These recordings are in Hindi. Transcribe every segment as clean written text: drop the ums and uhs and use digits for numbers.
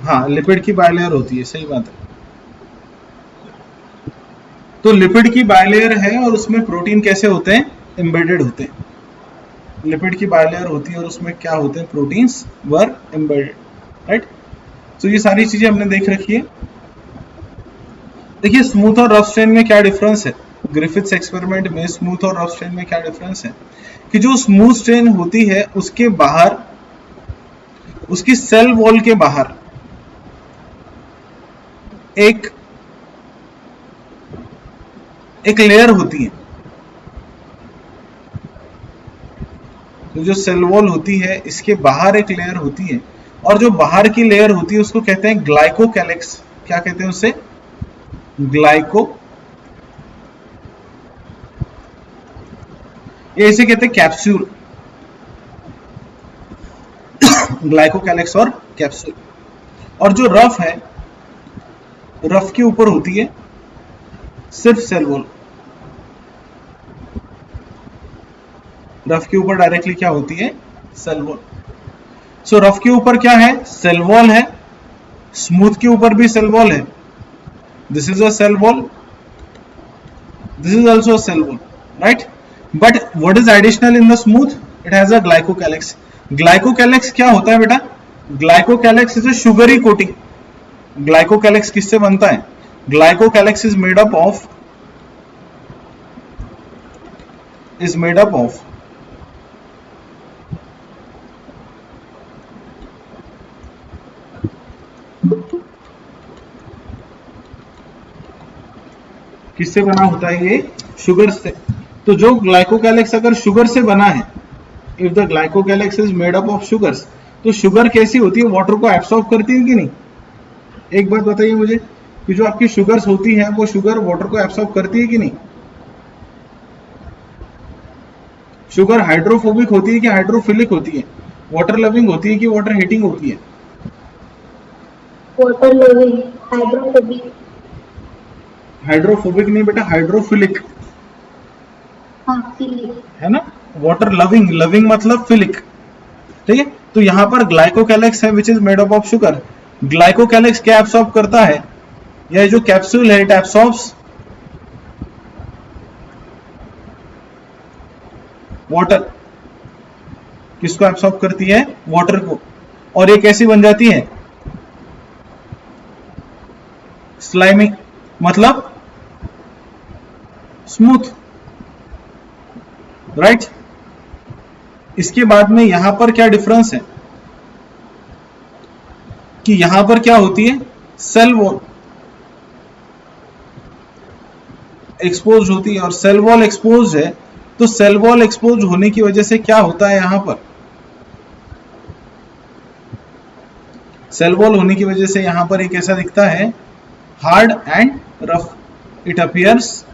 हाँ, लिपिड की बायलेयर होती है, सही बात है। तो लिपिड की बायलेयर है और उसमें प्रोटीन कैसे होते हैं, एम्बेडेड होते हैं। लिपिड की बायलेयर होती है और उसमें क्या होते हैं, प्रोटीन्स वर एम्बेडेड, राइट। तो ये सारी चीजें हमने देख रखी है। देखिए स्मूथ और रफ स्ट्रेन में क्या डिफरेंस है, ग्रिफिथ्स एक्सपेरिमेंट में स्मूथ और रफ स्ट्रेन में क्या डिफरेंस है, कि जो स्मूथ स्ट्रेन होती है उसके बाहर, उसकी सेल वॉल के बाहर एक लेयर होती है। तो जो सेल वॉल होती है इसके बाहर एक लेयर होती है, और जो बाहर की लेयर होती है उसको कहते हैं ग्लाइकोकैलिक्स। क्या कहते हैं उसे, ग्लाइको, ये इसे कहते हैं कैप्सूल, ग्लाइकोकैलिक्स और कैप्सूल। और जो रफ है, रफ के ऊपर होती है सिर्फ सेल वॉल, रफ के ऊपर डायरेक्टली क्या होती है, सेल वॉल। सो रफ के ऊपर क्या है, सेल वॉल है, स्मूथ के ऊपर भी सेल वॉल है। This is a cell wall, this is also a cell wall, right. But what is additional in the smooth, it has a glycocalyx. Glycocalyx क्या होता है बेटा, glycocalyx is a sugary coating. Glycocalyx किससे बनता है, glycocalyx is made up of किससे बना होता है, ये शुगर से। तो जो ग्लाइकोकैलिक्स अगर शुगर से बना है, if the glycocalyx is made up of sugars, तो शुगर कैसी होती है, वाटर को एब्सॉर्ब करती है कि नहीं। एक बात बताइए मुझे कि जो आपकी शुगर्स होती है वो शुगर वाटर को एब्सॉर्ब करती है कि नहीं। शुगर हाइड्रोफोबिक होती है कि हाइड्रोफिलिक होती है, वाटर लविंग होती है कि वाटर हीटिंग होती है। Water loving, hydrophobic. हाइड्रोफोबिक नहीं बेटा, हाइड्रोफिलिक, हाँ फिलिक है ना। वाटर लविंग, लविंग मतलब फिलिक, ठीक है। तो यहां पर ग्लाइकोकैलिक्स है which is made up of sugar. Glycocalyx क्या एब्सॉर्ब करता है, यह जो कैप्सूल है इट एब्सॉर्ब्स वाटर। किसको एब्सॉर्ब करती है, वाटर को। और ये कैसी बन जाती है, स्लाइमी, मतलब स्मूथ, राइट। इसके बाद में यहां पर क्या डिफरेंस है कि यहां पर क्या होती है, सेल वॉल एक्सपोज होती है और सेल वॉल एक्सपोज है। तो सेल वॉल एक्सपोज होने की वजह से क्या होता है, यहां पर सेल वॉल होने की वजह से यहां पर एक ऐसा दिखता है, hard and rough, it appears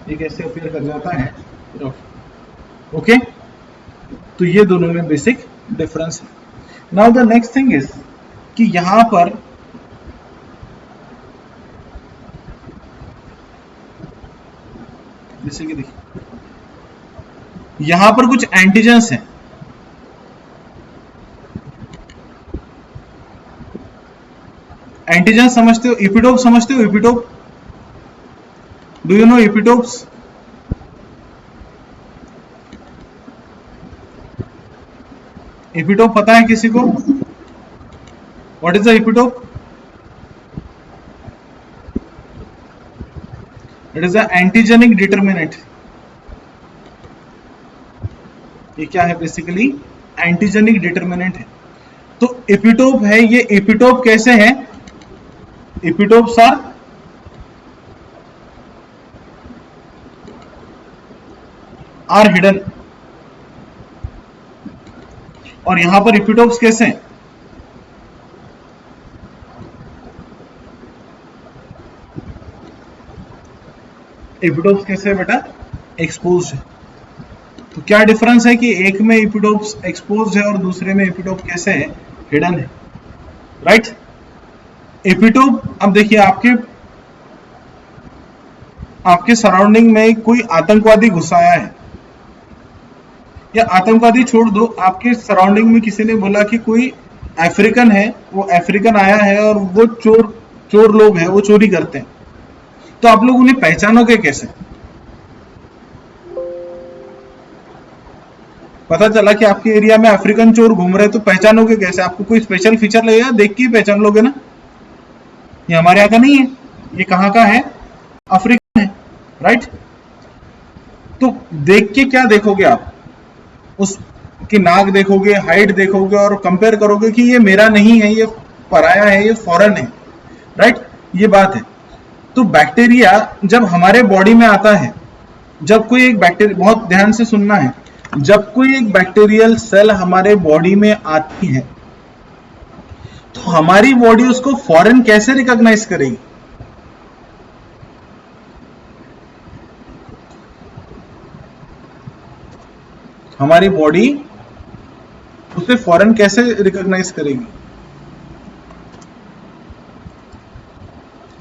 ये कैसे अपीयर कर जाता है, रफ। ओके, तो ये दोनों में बेसिक डिफरेंस है। Now the next thing is कि यहां पर जैसे कि देखिए यहां पर कुछ एंटीजेंस हैं। एंटीजन समझते हो, इपिटोप समझते हो, epitope, do you know epitopes. Epitope पता है किसी को, what is the epitope, it is the antigenic determinant. ये क्या है, बेसिकली एंटीजेनिक डिटर्मिनेंट है। तो एपिटोप है, ये एपिटोप कैसे है, एपिटोप्स आर हिडन। और यहां पर एपिटोप्स कैसे हैं, एपिटोप्स कैसे है बेटा, एक्सपोज्ड है। तो क्या डिफरेंस है कि एक में एपिटोप्स एक्सपोज्ड है और दूसरे में एपिटोप कैसे है, हिडन है, राइट। एपिटोप, अब देखिए आपके सराउंडिंग में कोई आतंकवादी घुस आया है, या आतंकवादी छोड़ दो, आपके सराउंडिंग में किसी ने बोला कि कोई अफ्रीकन है, वो अफ्रीकन आया है और वो चोर चोर लोग हैं, वो चोरी करते हैं, तो आप लोग उन्हें पहचानोगे कैसे? पता चला कि आपके एरिया में अफ्रीकन चोर घूम रहे, तो पहचानोगे कैसे? आपको कोई स्पेशल फीचर लगेगा, देख के ही पहचान लोगे ना। ये हमारे यहाँ का नहीं है, ये कहाँ का है? अफ्रीकन है, राइट। तो देख के क्या देखोगे आप? उसकी नाक देखोगे, हाइट देखोगे और कंपेयर करोगे कि ये मेरा नहीं है, ये पराया है, ये फॉरेन है, राइट। ये बात है। तो बैक्टीरिया जब हमारे बॉडी में आता है, जब कोई एक बैक्टीरिया, बहुत ध्यान से सुनना है, जब कोई एक बैक्टीरियल सेल हमारे बॉडी में आती है, तो हमारी बॉडी उसको फॉरेन कैसे रिकॉग्नाइज करेगी? हमारी बॉडी उसे फॉरेन कैसे रिकॉग्नाइज करेगी?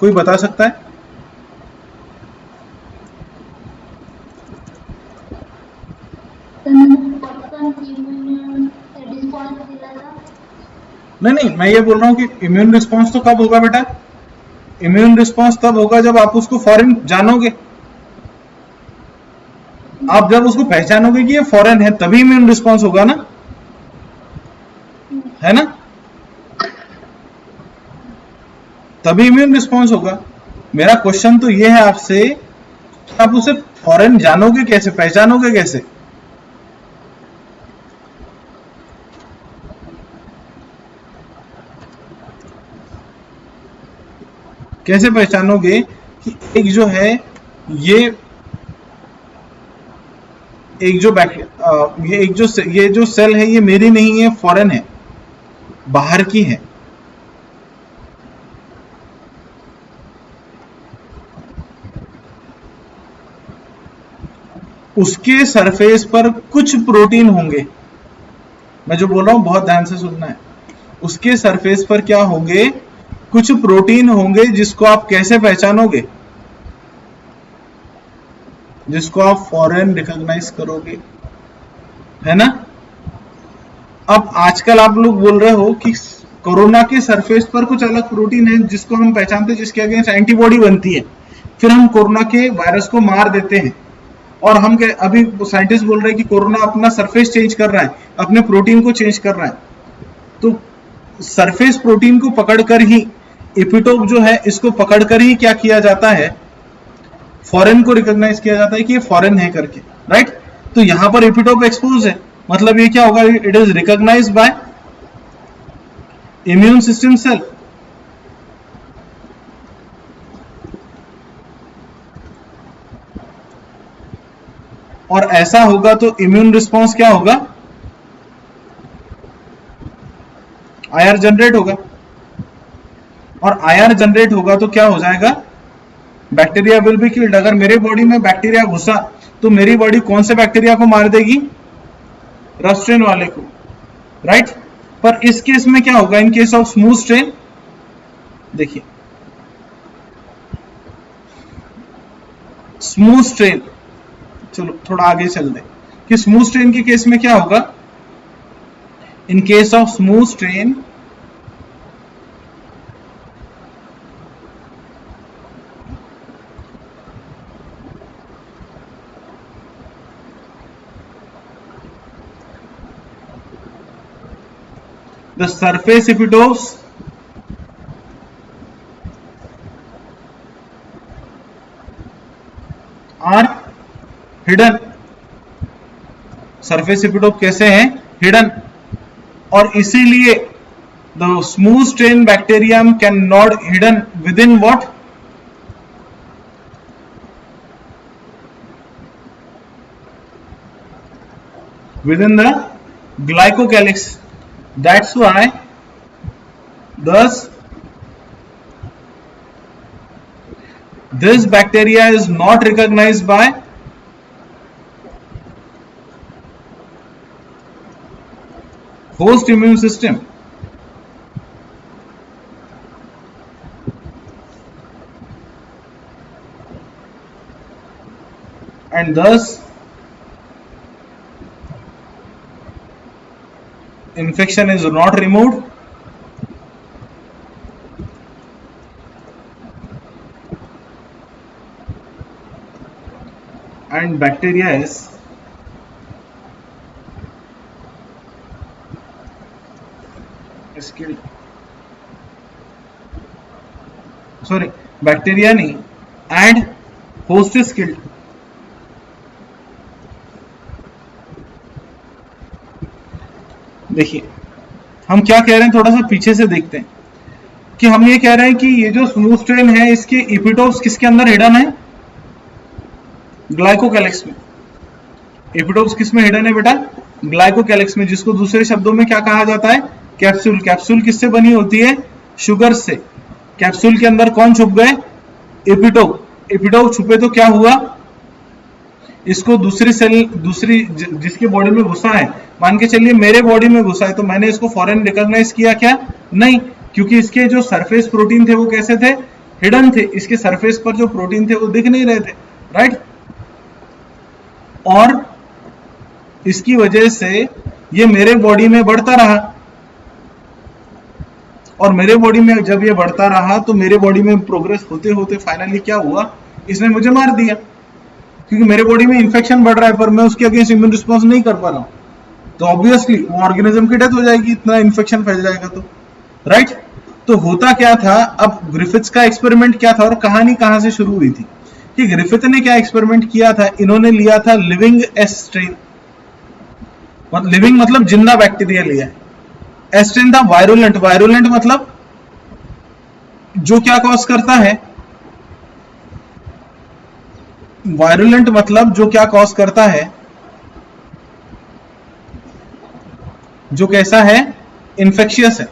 कोई बता सकता है? नहीं, मैं ये बोल रहा हूं कि इम्यून रिस्पॉन्स तो कब होगा बेटा? इम्यून रिस्पॉन्स तब होगा जब आप उसको फॉरेन जानोगे। आप जब उसको पहचानोगे कि ये फॉरेन है, तभी इम्यून रिस्पॉन्स होगा ना, है ना? तभी इम्यून रिस्पॉन्स होगा। मेरा क्वेश्चन तो ये है आपसे, आप उसे फॉरेन जानोगे कैसे, पहचानोगे कैसे? कैसे पहचानोगे कि एक जो है ये एक जो ये जो सेल है ये मेरी नहीं है, फॉरेन है, बाहर की है? उसके सरफेस पर कुछ प्रोटीन होंगे, मैं जो बोल रहा हूं बहुत ध्यान से सुनना है। उसके सरफेस पर क्या होंगे? कुछ प्रोटीन होंगे, जिसको आप कैसे पहचानोगे? जिसको आप फॉरेन रिकॉग्नाइज करोगे, है ना? अब आजकल आप लोग बोल रहे हो कि कोरोना के सरफेस पर कुछ अलग प्रोटीन है जिसको हम पहचानते हैं, जिसके अगेंस्ट एंटीबॉडी बनती है, फिर हम कोरोना के वायरस को मार देते हैं। और हम अभी साइंटिस्ट बोल रहे हैं कि कोरोना अपना सरफेस चेंज कर रहा है, अपने प्रोटीन को चेंज कर रहा है। तो सरफेस प्रोटीन को पकड़कर ही, एपिटोप जो है इसको पकड़कर ही क्या किया जाता है? फॉरेन को रिकॉग्नाइज किया जाता है कि ये फॉरेन है करके, राइट। तो यहां पर एपिटोप एक्सपोज है, मतलब ये क्या होगा? It is recognised by immune system cell. और ऐसा होगा तो इम्यून रिस्पॉन्स क्या होगा? आईआर जनरेट होगा। और आईआर जनरेट होगा तो क्या हो जाएगा? Bacteria will be killed. अगर मेरे बॉडी में बैक्टीरिया घुसा तो मेरी बॉडी कौन से बैक्टीरिया को मार देगी? रफ स्ट्रेन वाले को, राइट। पर इस केस में क्या होगा? In case of smooth strain, देखिए स्मूथ स्ट्रेन, चलो थोड़ा आगे चल दे कि स्मूथ स्ट्रेन के केस में क्या होगा? In case of smooth strain, the surface epitopes are hidden। Surface epitope कैसे हैं? हिडन। और इसीलिए the smooth strain bacterium can not hidden with in what? With in the glycocalyx. That's why thus this bacteria is not recognized by host immune system, and thus infection is not removed, and bacteria is killed. Sorry, bacteria नहीं, and host is killed. देखिए हम क्या कह रहे हैं, थोड़ा सा पीछे से देखते हैं कि हम ये कह रहे हैं कि ये जो स्मूथ स्ट्रेन है इसके एपिटोप्स किसके अंदर हिडन है, ग्लाइकोकैलिक्स में। एपिटोप्स किस में हिडन है बेटा, ग्लाइकोकैलिक्स में, जिसको दूसरे शब्दों में क्या कहा जाता है, कैप्सूल। कैप्सूल किससे बनी होती है, शुगर से। कैप्सूल के अंदर कौन छुप गए, एपिटोप। एपिटोप छुपे तो क्या हुआ, इसको दूसरी सेल, दूसरी जिसके बॉडी में घुसा है, मान के चलिए मेरे बॉडी में घुसा है, तो मैंने इसको फॉरेन रिकॉग्नाइज किया क्या, नहीं, क्योंकि इसके जो सरफेस प्रोटीन थे वो कैसे थे, हिडन थे। इसके सरफेस पर जो प्रोटीन थे वो दिख नहीं रहे थे, राइट। और इसकी वजह से ये मेरे बॉडी में बढ़ता रहा, और मेरे बॉडी में जब ये बढ़ता रहा तो मेरे बॉडी में प्रोग्रेस होते होते फाइनली क्या हुआ, इसने मुझे मार दिया, क्योंकि मेरे बॉडी में इन्फेक्शन बढ़ रहा है पर मैं उसके अगेंस्ट इम्यून रिस्पॉन्स नहीं कर पा रहा हूं, तो ऑब्वियसली वो ऑर्गेनिज्म की डेथ हो जाएगी, इतना इन्फेक्शन फैल जाएगा तो, राइट। तो होता क्या था, अब ग्रिफिथ्स का एक्सपेरिमेंट क्या था और कहानी कहां से शुरू हुई थी कि ग्रिफिथ ने क्या एक्सपेरिमेंट किया था, इन्होंने लिया था लिविंग एस स्ट्रेन, लिविंग मतलब जिंदा बैक्टीरिया लिया है। एस स्ट्रेन था वायरुलेंट, वायरुलेंट मतलब जो क्या कॉज करता है, वायरुलेंट मतलब जो क्या कॉज करता है, जो कैसा है, इन्फेक्शियस है।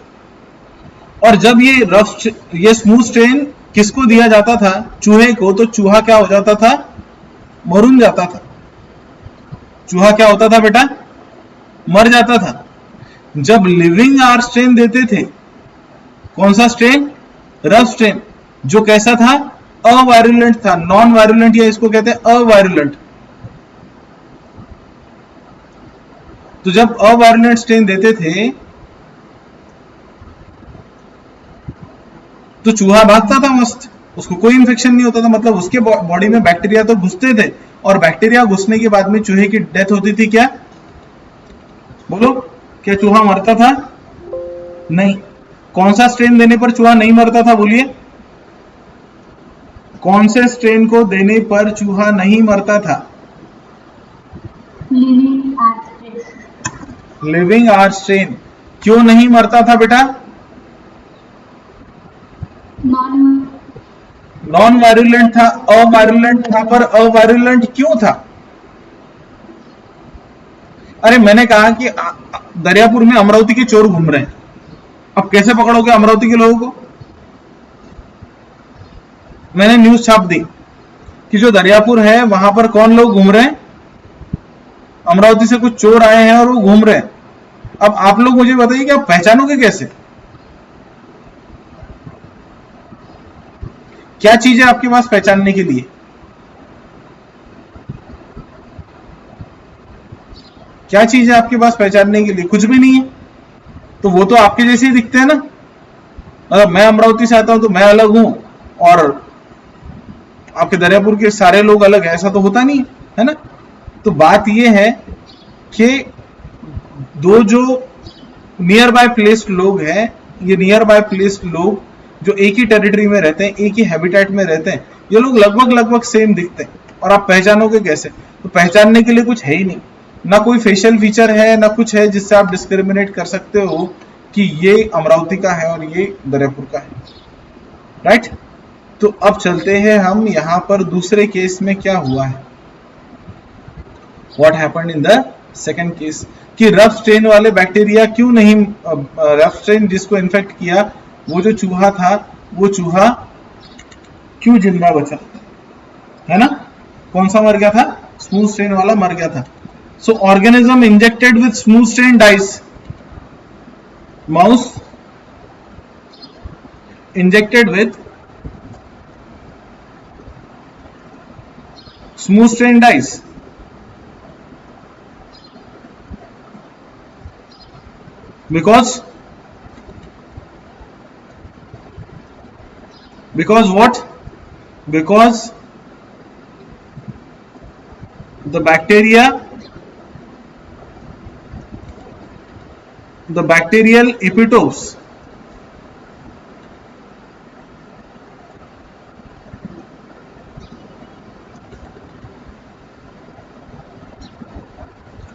और जब ये स्मूथ स्ट्रेन किसको दिया जाता था, चूहे को, तो चूहा क्या हो जाता था, मरून जाता था। चूहा क्या होता था बेटा, मर जाता था। जब लिविंग आर स्ट्रेन देते थे, कौन सा स्ट्रेन, रफ स्ट्रेन, जो कैसा था, अवायरुलेंट था, नॉन वायरुलेंट, या इसको कहते हैं अवायरुलेंट। तो जब अवायरुलेंट स्ट्रेन देते थे तो चूहा भागता था मस्त, उसको कोई इंफेक्शन नहीं होता था, मतलब उसके बॉडी में बैक्टीरिया तो घुसते थे, और बैक्टीरिया घुसने के बाद में चूहे की डेथ होती थी। क्या बोलो, क्या चूहा मरता था, नहीं। कौन सा स्ट्रेन देने पर चूहा नहीं मरता था, बोलिए, कौन से स्ट्रेन को देने पर चूहा नहीं मरता था, लिविंग आर स्ट्रेन। क्यों नहीं मरता था बेटा, नॉन वायरुलेंट था, अवायरुलेंट था, पर अवायरुलेंट क्यों था, अरे मैंने कहा कि दरियापुर में अमरावती के चोर घूम रहे हैं, अब कैसे पकड़ोगे अमरावती के लोगों को। मैंने न्यूज छाप दी कि जो दरियापुर है वहां पर कौन लोग घूम रहे हैं, अमरावती से कुछ चोर आए हैं और वो घूम रहे हैं। अब आप लोग मुझे बताइए कि आप पहचानोगे कैसे, क्या चीज है आपके पास पहचानने के लिए, क्या चीज है आपके पास पहचानने के लिए, कुछ भी नहीं है। तो वो तो आपके जैसे ही दिखते हैं ना, मतलब मैं अमरावती से आता हूं तो मैं अलग हूं और आपके दरियापुर के सारे लोग अलग है, ऐसा तो होता नहीं है ना। तो बात यह है कि दो जो नियर बाय प्लेस्ड लोग हैं, ये नियर बाय प्लेस्ड लोग जो एक ही टेरिटरी में रहते हैं, एक ही हैबिटेट में रहते हैं, ये लोग लगभग सेम दिखते हैं, और आप पहचानोगे कैसे, तो पहचानने के लिए कुछ है ही नहीं, ना कोई फेशियल फीचर है, ना कुछ है जिससे आप डिस्क्रिमिनेट कर सकते हो कि ये अमरावती का है और ये दरियापुर का है, राइट। तो अब चलते हैं हम यहां पर दूसरे केस में क्या हुआ है, what happened in the second case, कि रफ स्ट्रेन वाले बैक्टीरिया क्यों नहीं, रफ स्ट्रेन जिसको इन्फेक्ट किया वो जो चूहा था, वो चूहा क्यों जिंदा बचा, है ना। कौन सा मर गया था, स्मूथ स्ट्रेन वाला मर गया था। So organism injected with smooth strain dies, mouse injected with smooth strain dies, Because what? Because the bacterial epitopes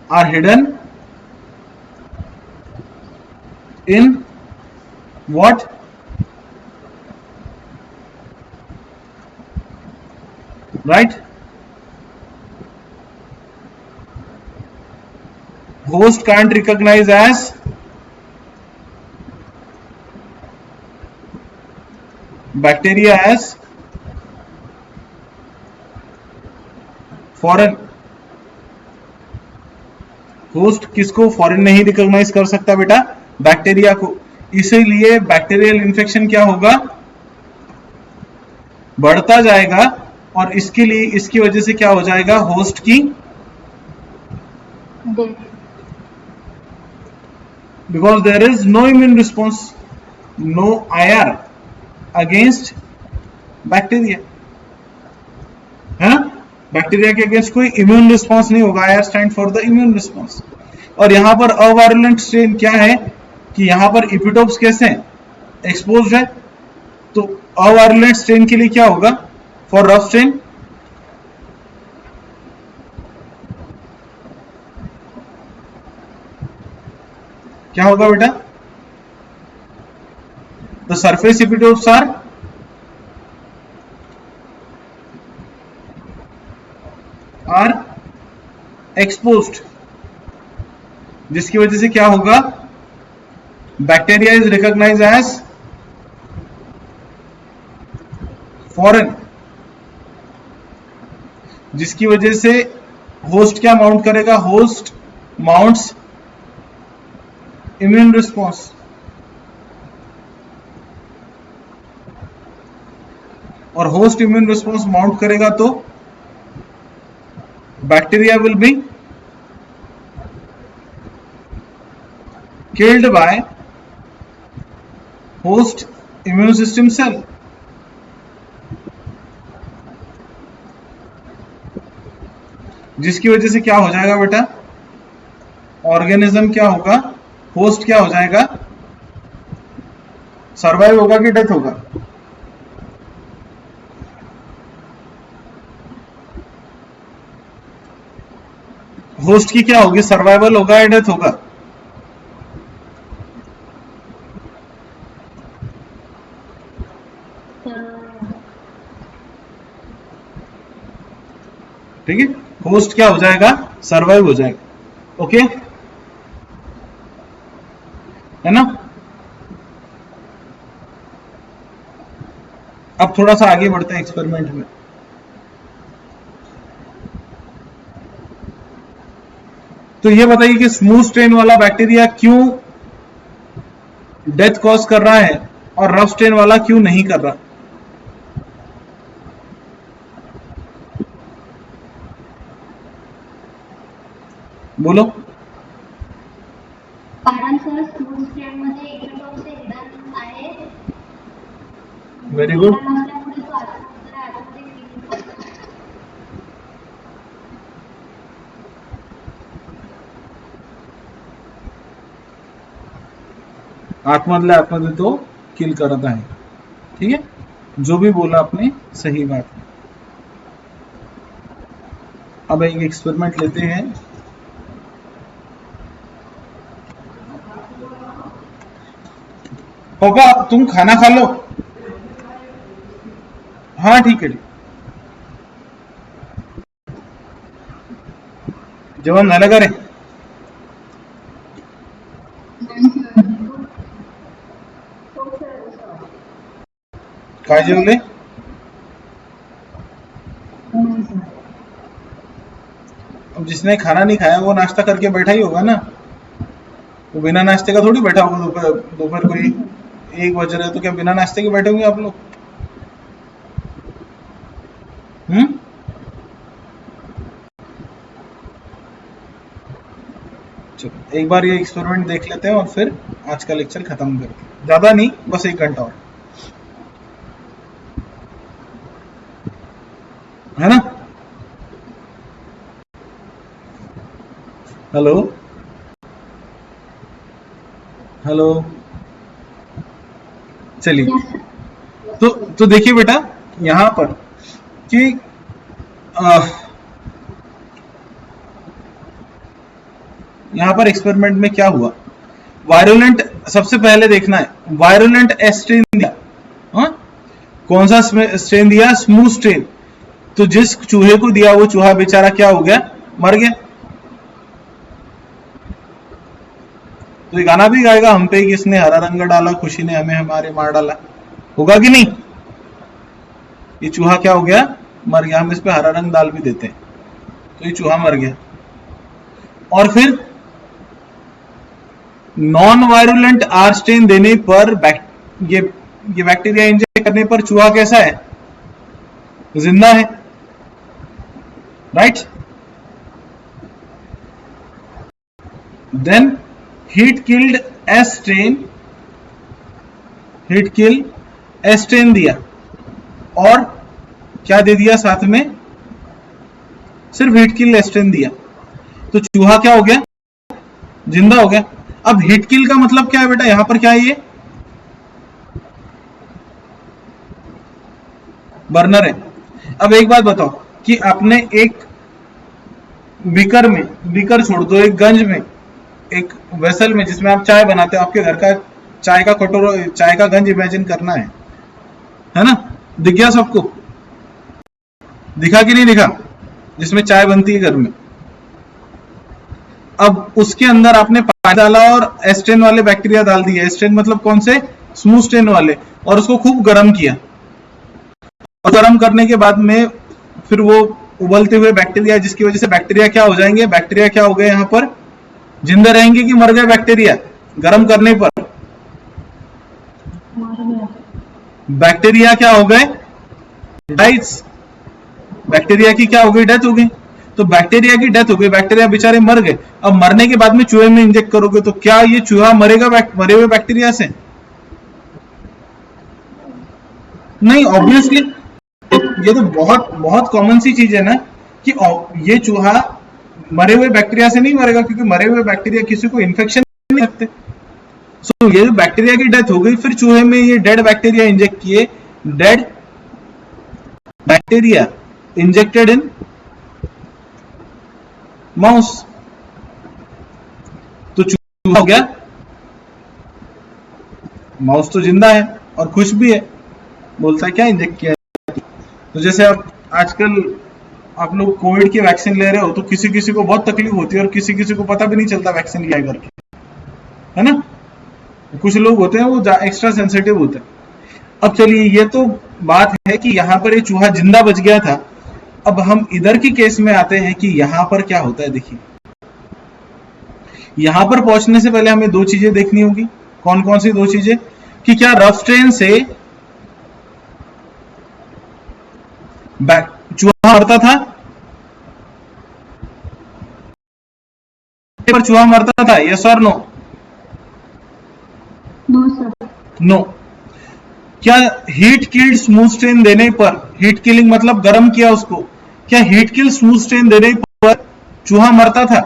are hidden in what? Right? Host can't recognize as bacteria as foreign. Host किसको फॉरेन नहीं रिकॉग्नाइज कर सकता बेटा? बैक्टीरिया को. इसीलिए बैक्टीरियल इन्फेक्शन क्या होगा? बढ़ता जाएगा और इसके लिए इसकी वजह से क्या हो जाएगा? होस्ट की because there is no immune response, no IR against bacteria, है ना? बैक्टीरिया के अगेंस्ट कोई इम्यून रिस्पॉन्स नहीं होगा. IR stand for the immune response. और यहां पर अवायरलेंट स्ट्रेन क्या है कि यहां पर इपिटोप्स कैसे हैं? एक्सपोज्ड है. तो अवायरलेंट स्ट्रेन के लिए क्या होगा? फॉर रफ स्ट्रेन क्या होगा बेटा? The surface epitopes are exposed, जिसकी वजह से क्या होगा? Bacteria is recognised as foreign, जिसकी वजह से होस्ट क्या माउंट करेगा? Host mounts immune response. और होस्ट इम्यून रिस्पॉन्स माउंट करेगा तो bacteria will be killed by host immune system cell. जिसकी वजह से क्या हो जाएगा बेटा? ऑर्गेनिज्म क्या होगा? होस्ट क्या हो जाएगा? सर्वाइव होगा कि डेथ होगा? होस्ट की क्या होगी? सर्वाइवल होगा या डेथ होगा? ठीक है, होस्ट क्या हो जाएगा? सर्वाइव हो जाएगा. ओके, है ना? अब थोड़ा सा आगे बढ़ते हैं एक्सपेरिमेंट में. तो ये बताइए कि स्मूथ स्ट्रेन वाला बैक्टीरिया क्यों डेथ कॉज कर रहा है और रफ स्ट्रेन वाला क्यों नहीं कर रहा? बोलो. कारण सर स्मूथ स्ट्रेन मध्ये इपिटोप्स हिडन आहे. Very good. नसल्यामुळे तो आतमध्ये किल करतो. आतमधल्या आतमध्ये तो किल करत आहे. ठीक है, जो भी बोला आपने सही बात है. अब एक एक्सपेरिमेंट लेते हैं. पापा तुम खाना खा लो. हाँ ठीक है. जेवण झालं का रे? काय जेवले? अब जिसने खाना नहीं खाया वो नाश्ता करके बैठा ही होगा ना. वो बिना नाश्ते का थोड़ी बैठा होगा. दोपहर कोई 1 बज रहे तो क्या बिना नाश्ते के बैठे होंगे आप लोग? चलो एक बार ये एक्सपेरिमेंट देख लेते हैं और फिर आज का लेक्चर खत्म करते हैं, ज्यादा नहीं, बस 1 घंटा और, है ना। हेलो हेलो, चलिए तो देखिए बेटा यहां पर कि यहां पर एक्सपेरिमेंट में क्या हुआ, वायरुलेंट सबसे पहले देखना है, वायरुलेंट स्ट्रेन दिया, हाँ? कौन सा स्ट्रेन दिया, स्मूथ स्ट्रेन। तो जिस चूहे को दिया वो चूहा बेचारा क्या हो गया, मर गया। तो ये गाना भी गाएगा हम पे, किसने हरा रंग डाला, खुशी ने हमें हमारे मार डाला, होगा कि नहीं। ये चूहा क्या हो गया, मर गया। हम इस पे हरा रंग डाल भी देते हैं, तो ये चूहा मर गया। और फिर नॉन वायरुलेंट आर स्ट्रेन देने पर ये बैक्टीरिया इंजेक्ट करने पर चूहा कैसा है, जिंदा है, right. Then heat killed S strain, heat kill S strain दिया और क्या दे दिया साथ में, सिर्फ हीट किल एस स्ट्रेन दिया, तो चूहा क्या हो गया, जिंदा हो गया। अब हीट किल का मतलब क्या है बेटा, यहां पर क्या है, ये बर्नर है। अब एक बात बताओ कि आपने एक बीकर में, बीकर छोड़ दो, एक गंज में, एक वेसल में जिसमें आप चाय बनाते हो, आपके घर का चाय का कटोरा, चाय का गंज इमेजिन करना है ना। दिख गया सबको, दिखा कि नहीं दिखा, जिसमें चाय बनती है घर में। अब उसके अंदर आपने पानी डाला और एस्ट्रेन वाले बैक्टीरिया डाल दिए, एस्ट्रेन मतलब कौन से, स्मूथ स्ट्रेन वाले, और उसको खूब गर्म किया। और गर्म करने के बाद में फिर वो उबलते हुए बैक्टीरिया, जिसकी वजह से बैक्टीरिया क्या हो जाएंगे, बैक्टीरिया क्या हो गए, यहां पर जिंदा रहेंगे कि मर गए बैक्टीरिया गर्म करने पर, बैक्टीरिया क्या हो गए, डाइट्स, बैक्टीरिया की क्या हो गई, डेथ हो गई। तो बैक्टीरिया की डेथ हो गई, बैक्टीरिया बेचारे मर गए। अब मरने के बाद में चूहे में इंजेक्ट करोगे तो क्या ये चूहा मरेगा मरे हुए बैक्टीरिया से, नहीं, ऑब्वियसली। ये तो बहुत बहुत कॉमन सी चीज है ना कि ये चूहा मरे हुए बैक्टीरिया से नहीं मरेगा, क्योंकि मरे हुए बैक्टीरिया किसी को इन्फेक्शन नहीं रखते। सो ये जो बैक्टीरिया की डेथ हो गई, फिर चूहे में ये डेड बैक्टीरिया इंजेक्ट किए, डेड बैक्टीरिया इंजेक्टेड इन माउस, तो चूहा हो गया, माउस तो जिंदा है और खुश भी है, बोलता है क्या इंजेक्ट किया। तो जैसे आप आजकल आप लोग कोविड की वैक्सीन ले रहे हो, तो किसी किसी को बहुत तकलीफ होती है और किसी किसी को पता भी नहीं चलता वैक्सीन लिया करके, है ना। कुछ लोग होते हैं वो एक्स्ट्रा सेंसिटिव होते हैं। अब चलिए, ये तो बात है कि यहां पर ये चूहा जिंदा बच गया था। अब हम इधर की केस में आते हैं कि यहां पर क्या होता है। देखिए, यहां पर पहुंचने से पहले हमें 2 चीजें देखनी होगी। कौन कौन सी 2 चीजें, कि क्या रफ स्ट्रेन से चूहा मरता था, पर चूहा मरता था, यस और नो, नो। क्या हीट किल्ड स्मूथ स्ट्रेन देने पर, हीट किलिंग मतलब गर्म किया उसको, क्या हीट किल स्मूथ स्ट्रेन देने पर चूहा मरता था,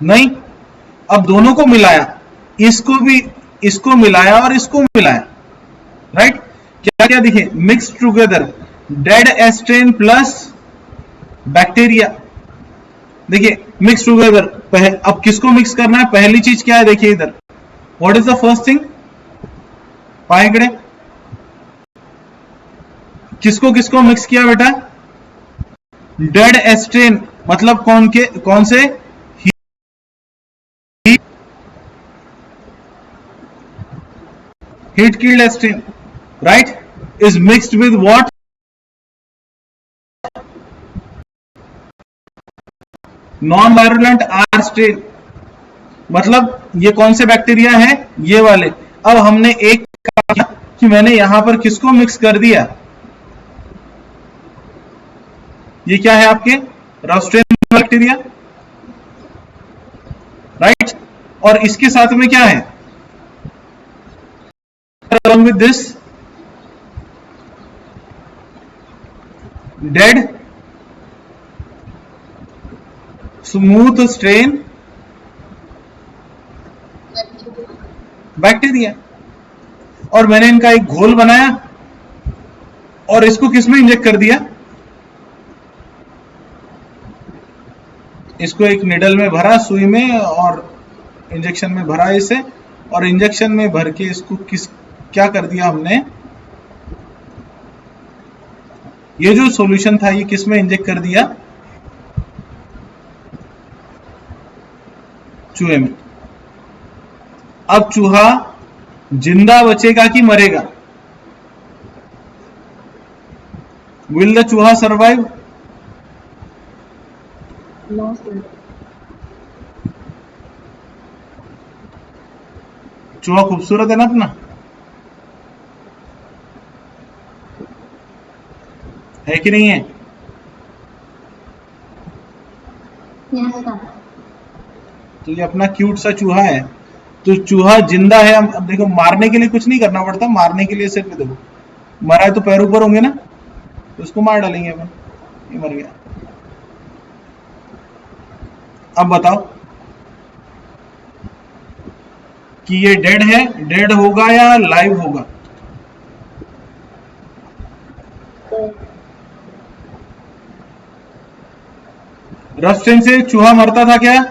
नहीं। अब दोनों को मिलाया, इसको मिलाया और इसको मिलाया, राइट। क्या क्या दिखे, mix together dead strain plus bacteria. देखिए मिक्स टुगेदर, अब किसको मिक्स करना है, पहली चीज क्या है, देखिए इधर, what is the first thing, पाएगड़े, किसको किसको मिक्स किया बेटा, डेड एस्ट्रेन मतलब कौन से, heat killed strain, right, is mixed with what, non virulent R strain, मतलब ये कौन से बैक्टीरिया है, ये वाले। अब हमने एक कहा कि मैंने यहां पर किसको मिक्स कर दिया, ये क्या है आपके रफ स्ट्रेन बैक्टीरिया, राइट। और इसके साथ में क्या है, along with this dead smooth strain bacteria. और मैंने इनका एक घोल बनाया और इसको किसमें इंजेक्ट कर दिया, इसको एक निडल में भरा, सुई में, और इंजेक्शन में भरा इसे, और इंजेक्शन में भर के इसको क्या कर दिया हमने, ये जो सॉल्यूशन था ये किसमें इंजेक्ट कर दिया, चूहे में। अब चूहा जिंदा बचेगा कि मरेगा, विल द चूहा सर्वाइव? No sir. चूहा खूबसूरत है ना अपना, है कि नहीं है? Yes sir. तो ये अपना क्यूट सा चूहा है। तो चूहा जिंदा है, अब देखो मारने के लिए कुछ नहीं करना पड़ता, मारने के लिए सिर्फ देखो मरा है तो पैर ऊपर होंगे ना, तो उसको मार डालेंगे अपन, ये मर गया। अब बताओ कि ये डेड है, डेड होगा या लाइव होगा? रफ स्ट्रेन से चूहा मरता था क्या?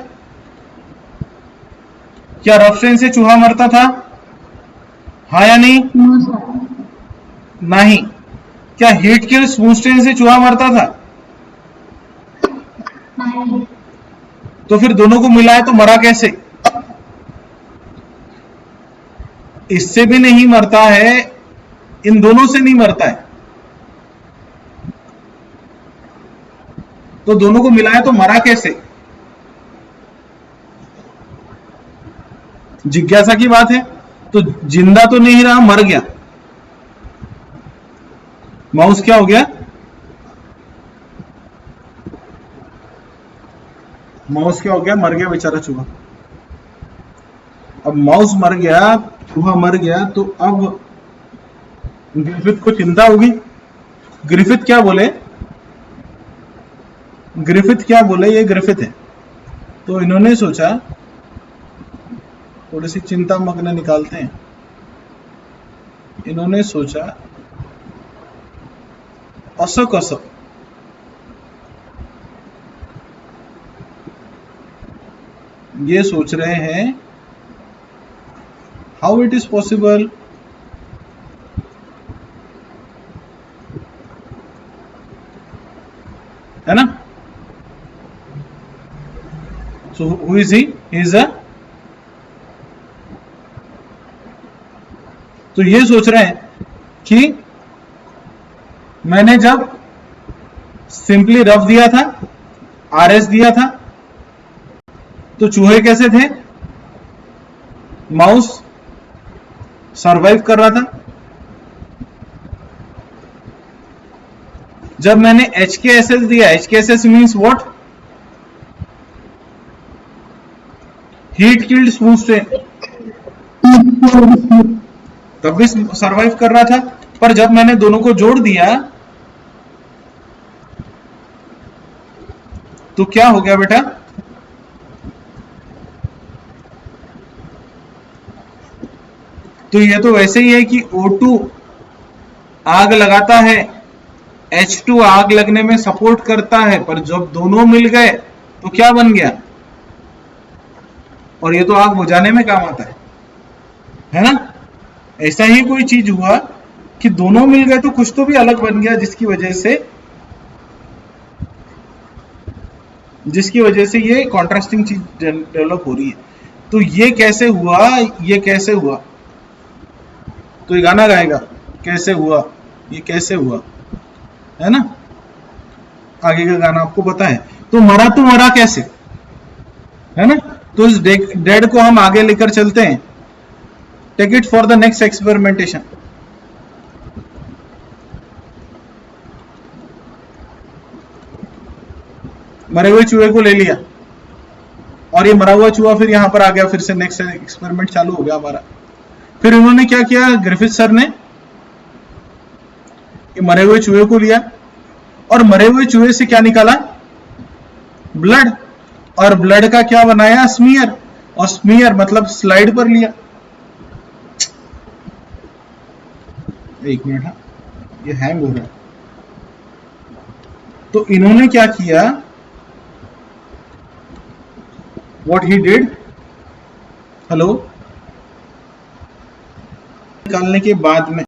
क्या रफ स्ट्रेन से चूहा मरता था, हाँ या नहीं? No sir. नहीं। क्या हीट किल स्मूथ स्ट्रेन से चूहा मरता था? नहीं। तो फिर दोनों को मिलाए तो मरा कैसे? इससे भी नहीं मरता है, इन दोनों से नहीं मरता है, तो दोनों को मिलाया तो मरा कैसे? जिज्ञासा की बात है। तो जिंदा तो नहीं रहा, मर गया। माउस क्या हो गया? माउस क्या हो गया? मर गया बेचारा चूहा। अब माउस मर गया, चूहा मर गया, तो अब ग्रिफिथ को चिंता होगी। ग्रिफिथ क्या बोले? ग्रिफिथ क्या बोले? ये ग्रिफिथ है। तो इन्होंने सोचा थोड़ी सी चिंता मग्न निकालते हैं। इन्होंने सोचा असं कसं, ये सोच रहे हैं हाउ इट इज पॉसिबल, है ना? So who is he? He is a, तो ये सोच रहे हैं कि मैंने जब सिंपली रफ दिया था, आरएस दिया था, तो चूहे कैसे थे? माउस सरवाइव कर रहा था। जब मैंने HKSS दिया, HKSS means what? Heat killed smooth strain, तब भी सरवाइव कर रहा था। पर जब मैंने दोनों को जोड़ दिया तो क्या हो गया बेटा? तो ये तो वैसे ही है कि O2 आग लगाता है, H2 आग लगने में सपोर्ट करता है, पर जब दोनों मिल गए तो क्या बन गया? और ये तो आग बुझाने में काम आता है ना? ऐसा ही कोई चीज हुआ कि दोनों मिल गए तो कुछ तो भी अलग बन गया, जिसकी वजह से ये कॉन्ट्रास्टिंग चीज डेवलप हो रही है। तो ये कैसे हुआ, ये कैसे हुआ? तो ये गाना गाएगा कैसे हुआ, ये कैसे हुआ, है ना? आगे का गाना आपको पता है। तो मरा कैसे, है ना? तो इस डेड को हम आगे लेकर चलते हैं। Take it for the next experimentation. मरे हुए चूहे को ले लिया और ये मरा हुआ चूहा फिर यहां पर आ गया, फिर से नेक्स्ट एक्सपेरिमेंट चालू हो गया हमारा। फिर इन्होंने क्या किया, ग्रिफिथ सर ने ये मरे हुए चूहे को लिया और मरे हुए चूहे से क्या निकाला, ब्लड, और ब्लड का क्या बनाया, स्मीयर, और स्मीयर मतलब स्लाइड पर लिया। एक मिनट, ये हैंग हो रहा है। तो इन्होंने क्या किया, व्हाट ही डिड, हेलो, निकालने के बाद में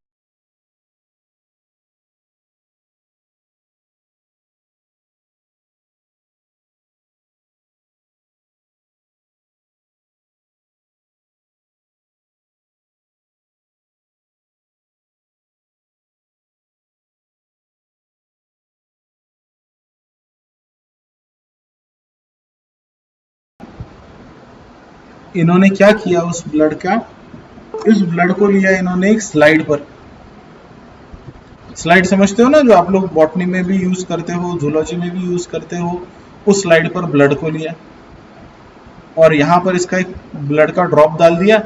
इन्होंने क्या किया, उस ब्लड का, इस ब्लड को लिया इन्होंने एक स्लाइड पर। स्लाइड समझते हो ना, जो आप लोग बॉटनी में भी यूज करते हो, जूलॉजी में भी यूज करते हो, उस स्लाइड पर ब्लड को लिया और यहां पर इसका एक ब्लड का ड्रॉप डाल दिया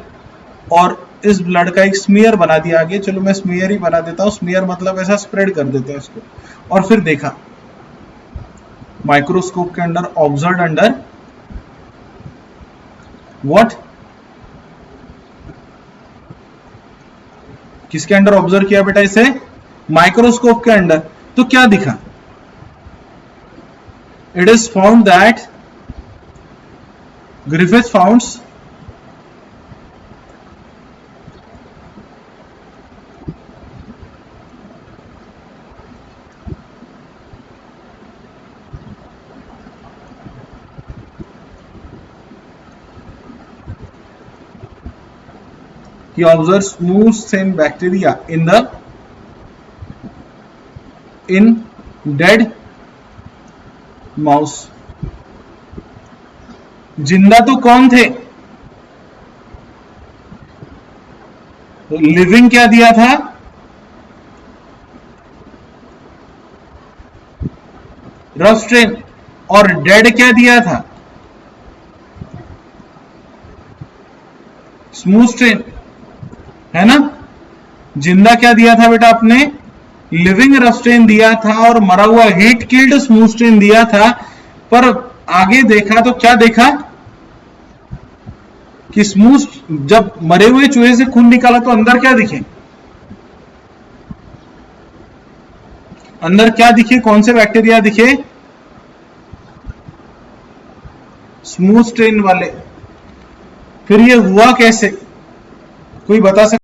और इस ब्लड का एक स्मीयर बना दिया आगे। चलो मैं स्मीयर ही बना देता हूं, स्मीयर मतलब ऐसा स्प्रेड कर देते हैं इसको। और फिर देखा माइक्रोस्कोप के अंदर, ऑब्जर्व अंडर व्हाट, किसके अंदर ऑब्जर्व किया बेटा इसे, माइक्रोस्कोप के अंदर। तो क्या दिखा, it is found that Griffith founts he observed smooth chain bacteria in dead mouse। जिंदा तो कौन थे, लिविंग क्या दिया था, रफ स्ट्रेन, और डेड क्या दिया था, स्मूथ स्ट्रेन, है ना। जिंदा क्या दिया था बेटा आपने, लिविंग रफ स्ट्रेन दिया था, और मरा हुआ हीट किल्ड स्मूथ स्ट्रेन दिया था। पर आगे देखा तो क्या देखा कि स्मूथ, जब मरे हुए चूहे से खून निकाला तो अंदर क्या दिखे, अंदर क्या दिखे, कौन से बैक्टीरिया दिखे, स्मूथ स्ट्रेन वाले। फिर ये हुआ कैसे, कोई बता सकता,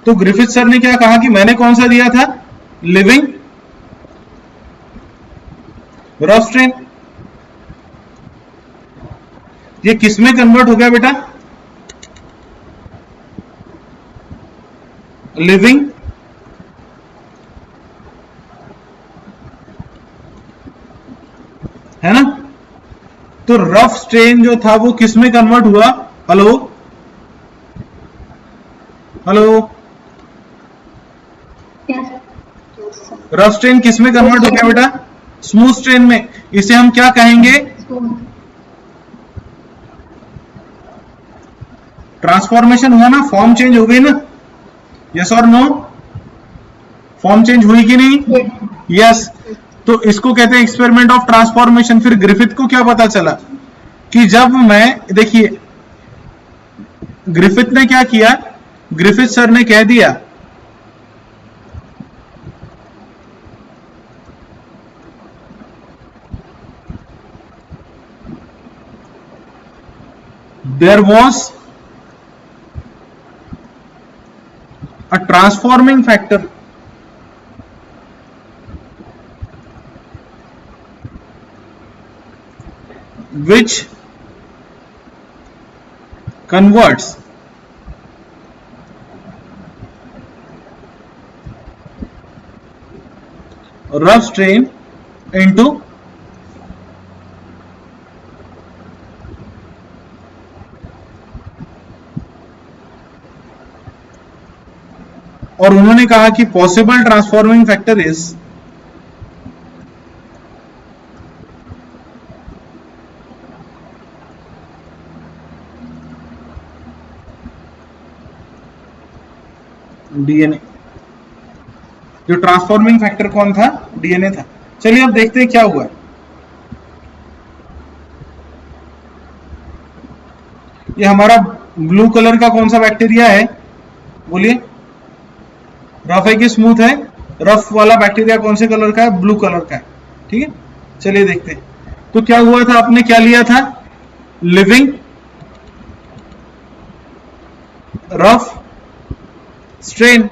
तो ग्रिफिथ सर ने क्या कहा कि मैंने कौन सा दिया था, लिविंग रफ स्ट्रेन। ये किसमें कन्वर्ट हो गया बेटा, लिविंग, है ना। तो रफ स्ट्रेन जो था वो किसमें कन्वर्ट हुआ, हेलो हेलो, रफ स्ट्रेन किसमें कन्वर्ट हो गया बेटा, स्मूथ स्ट्रेन में। इसे हम क्या कहेंगे, ट्रांसफॉर्मेशन हुआ ना, फॉर्म चेंज हो गई ना, यस और नो, फॉर्म चेंज हुई कि नहीं, यस। तो इसको कहते हैं एक्सपेरिमेंट ऑफ ट्रांसफॉर्मेशन। फिर ग्रिफिथ को क्या पता चला कि जब मैं, देखिए ग्रिफिथ ने क्या किया, ग्रिफिथ सर ने कह दिया there was a transforming factor which converts rough strain into और उन्होंने कहा कि possible transforming factor is DNA. जो ट्रांसफॉर्मिंग फैक्टर कौन था? डीएनए था। चलिए अब देखते हैं क्या हुआ। ये हमारा ब्लू कलर का कौन सा बैक्टीरिया है? बोलिए। रफ है कि स्मूथ है? रफ वाला बैक्टीरिया कौन से कलर का है? ब्लू कलर का है। ठीक है, चलिए देखते हैं। तो क्या हुआ था, आपने क्या लिया था? लिविंग रफ स्ट्रेन,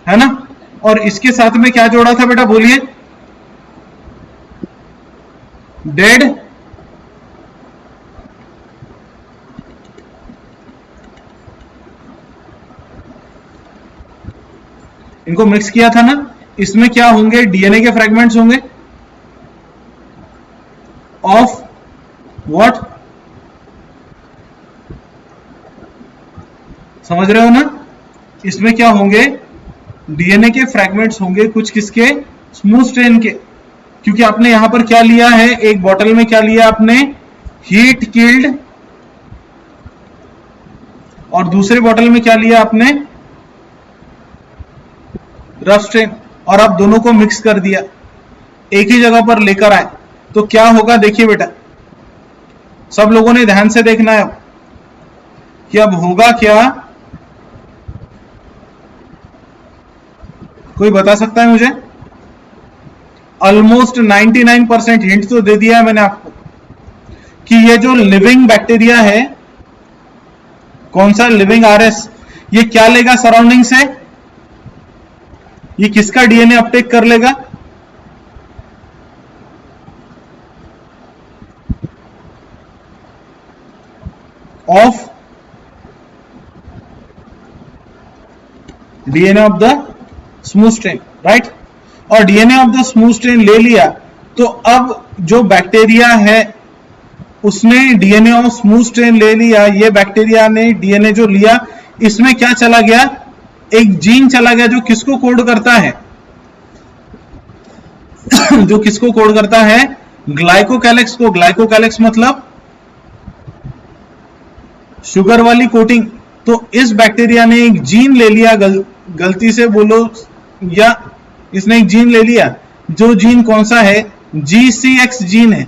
है ना? और इसके साथ में क्या जोड़ा था बेटा? बोलिए। डेड इनको मिक्स किया था ना। इसमें क्या होंगे? डीएनए के फ्रेगमेंट्स होंगे ऑफ व्हाट? समझ रहे हो ना? इसमें क्या होंगे? डीएनए के फ्रेगमेंट्स होंगे कुछ किसके? स्मूथ स्ट्रेन के। क्योंकि आपने यहां पर क्या लिया है? एक बॉटल में क्या लिया आपने? हीट किल्ड, और दूसरे बॉटल में क्या लिया आपने? Rough strain. और आप दोनों को मिक्स कर दिया, एक ही जगह पर लेकर आए, तो क्या होगा? देखिए बेटा, सब लोगों ने ध्यान से देखना है कि अब होगा क्या। कोई बता सकता है मुझे? ऑलमोस्ट 99% हिंट तो दे दिया है मैंने आपको कि ये जो लिविंग बैक्टीरिया है, कौन सा? लिविंग आरएस, ये क्या लेगा सराउंडिंग से? ये किसका डीएनए अपटेक कर लेगा? Of DNA of the smooth strain, right? और DNA of the smooth strain ले लिया, तो अब जो बैक्टीरिया है उसने डीएनए ऑफ स्मूथ स्ट्रेन ले लिया। ये बैक्टीरिया ने डीएनए जो लिया, इसमें क्या चला गया? एक जीन चला गया जो किसको कोड करता है? जो किसको कोड करता है? ग्लाइकोकैलेक्स को। ग्लाइकोकैलेक्स मतलब शुगर वाली कोटिंग। तो इस बैक्टीरिया ने एक जीन ले लिया, गलती से बोलो, या इसने एक जीन ले लिया। जो जीन कौन सा है? GCX जीन है।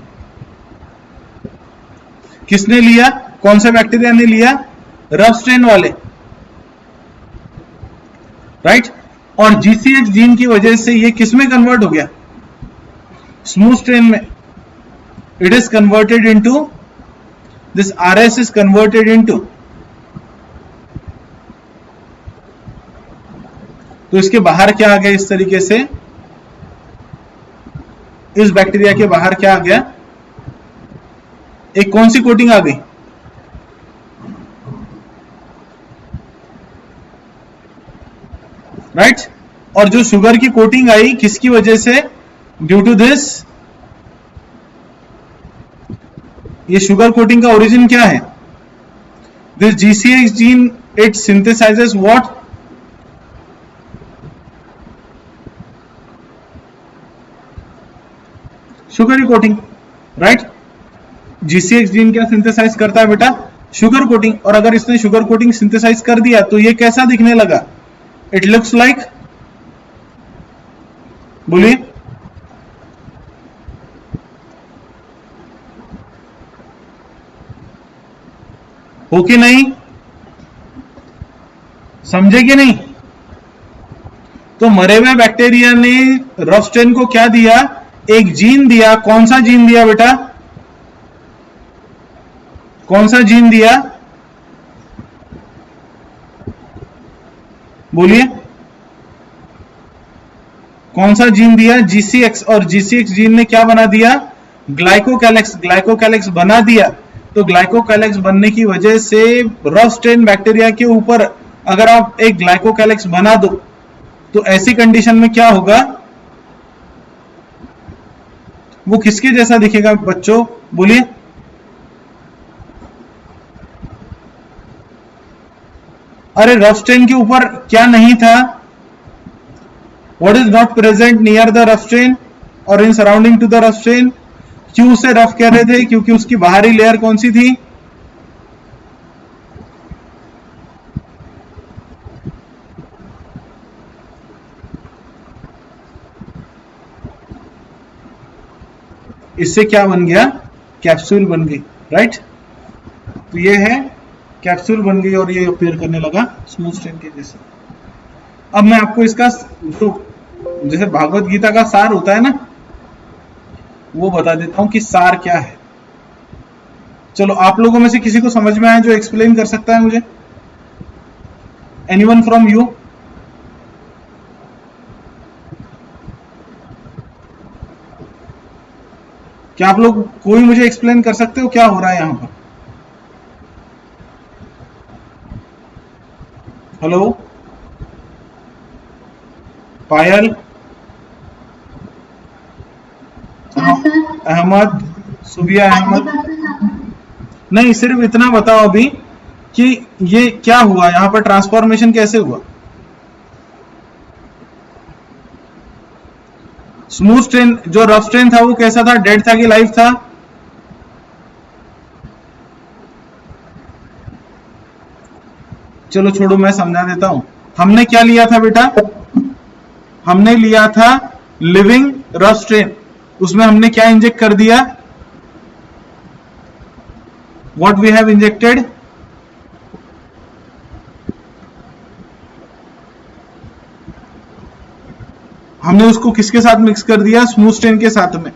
किसने लिया? कौन सा बैक्टीरिया ने लिया? रफ स्ट्रेन वाले, राइट? और GCX जीन की वजह से ये किस में कन्वर्ट हो गया? स्मूथ स्ट्रेन में। It is converted into this RS is converted into, तो इसके बाहर क्या आ गया? इस तरीके से इस बैक्टीरिया के बाहर क्या आ गया? एक कौन सी कोटिंग आ गई? राइट? और जो शुगर की कोटिंग आई किसकी वजह से? ड्यू टू दिस, ये शुगर कोटिंग का ओरिजिन क्या है? This GCX gene, it synthesises what? Sugar coating, right? GCX gene क्या सिंथेसाइज करता है बेटा? Sugar coating. और अगर इसने शुगर कोटिंग सिंथेसाइज कर दिया तो ये कैसा दिखने लगा? इट लुक्स लाइक, बोलिए, हो कि नहीं? समझे कि नहीं? तो मरे हुए बैक्टीरिया ने रफ स्ट्रेन को क्या दिया? एक जीन दिया। कौन सा जीन दिया बेटा? कौन सा जीन दिया? बोलिए, कौन सा जीन दिया? GCX। और GCX जीन ने क्या बना दिया? ग्लाइकोकैलेक्स। ग्लाइकोकैलेक्स बना दिया। तो ग्लाइकोकैलेक्स बनने की वजह से रफ स्ट्रेन बैक्टीरिया के ऊपर अगर आप एक ग्लाइकोकैलेक्स बना दो तो ऐसी कंडीशन में क्या होगा? वो किसके जैसा दिखेगा बच्चों? बोलिए। अरे रफ स्ट्रेन के ऊपर क्या नहीं था? What is not present near the rough strain और in surrounding to the rough strain? क्यों उसे रफ कह रहे थे? क्योंकि उसकी बाहरी लेयर कौन सी थी? इससे क्या बन गया? कैप्सूल बन गई, राइट? तो ये है कैप्सूल बन गई और ये अपीयर करने लगा स्मूथ स्ट्रेन के जैसे। अब मैं आपको इसका जो जैसे भागवत गीता का सार होता है ना, वो बता देता हूं कि सार क्या है। चलो आप लोगों में से किसी को समझ में आया जो एक्सप्लेन कर सकता है मुझे? Anyone from you? क्या आप लोग कोई मुझे एक्सप्लेन कर सकते हो क्या हो रहा है यहां पर? हेलो पायल, हाँ सर। अहमद, सुबिया अहमद। नहीं, सिर्फ इतना बताओ अभी कि ये क्या हुआ यहां पर, ट्रांसफॉर्मेशन कैसे हुआ? स्मूथ स्ट्रेन जो रफ स्ट्रेन था वो कैसा था? डेड था कि लाइव था? चलो छोड़ो, मैं समझा देता हूं। हमने क्या लिया था बेटा? हमने लिया था लिविंग रफ स्ट्रेन। उसमें हमने क्या इंजेक्ट कर दिया? What we have injected? हमने उसको किसके साथ मिक्स कर दिया? स्मूथ स्ट्रेन के साथ में।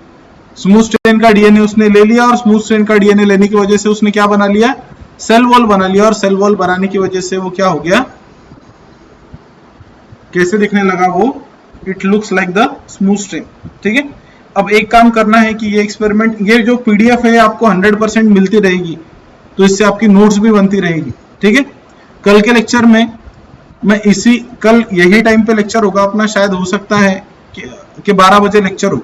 स्मूथ स्ट्रेन का डीएनए उसने ले लिया और स्मूथ स्ट्रेन का डीएनए लेने की वजह से उसने क्या बना लिया? सेल वॉल बना लिया। और सेल वॉल बनाने की वजह से वो क्या हो गया? कैसे दिखने लगा वो? It looks like the smooth strain. ठीक है, अब एक काम करना है कि ये एक्सपेरिमेंट, ये जो पीडीएफ है आपको 100% मिलती रहेगी, तो इससे आपकी नोट्स भी बनती रहेगी। ठीक है, कल के लेक्चर में मैं कल यही टाइम पे लेक्चर होगा अपना, शायद हो सकता है कि 12 बजे लेक्चर हो,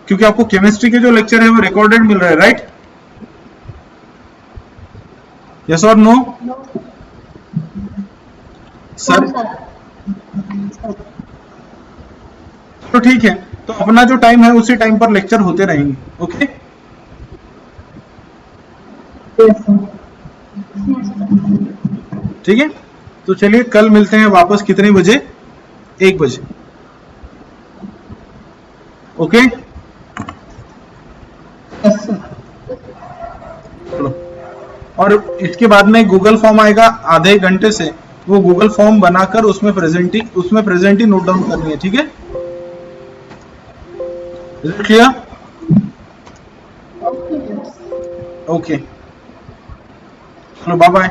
क्योंकि आपको केमिस्ट्री के जो लेक्चर है वो रिकॉर्डेड मिल रहा है, राइट? यस और नो? सर तो ठीक है, तो अपना जो टाइम है उसी टाइम पर लेक्चर होते रहेंगे। ओके, ठीक है, तो चलिए कल मिलते हैं वापस कितने बजे? 1 बजे। ओके, चलो। और इसके बाद में गूगल फॉर्म आएगा आधे घंटे से, वो गूगल फॉर्म बनाकर उसमें प्रेजेंट ही नोट डाउन करनी है। ठीक है, क्लियर? ओके, चलो बाय बाय।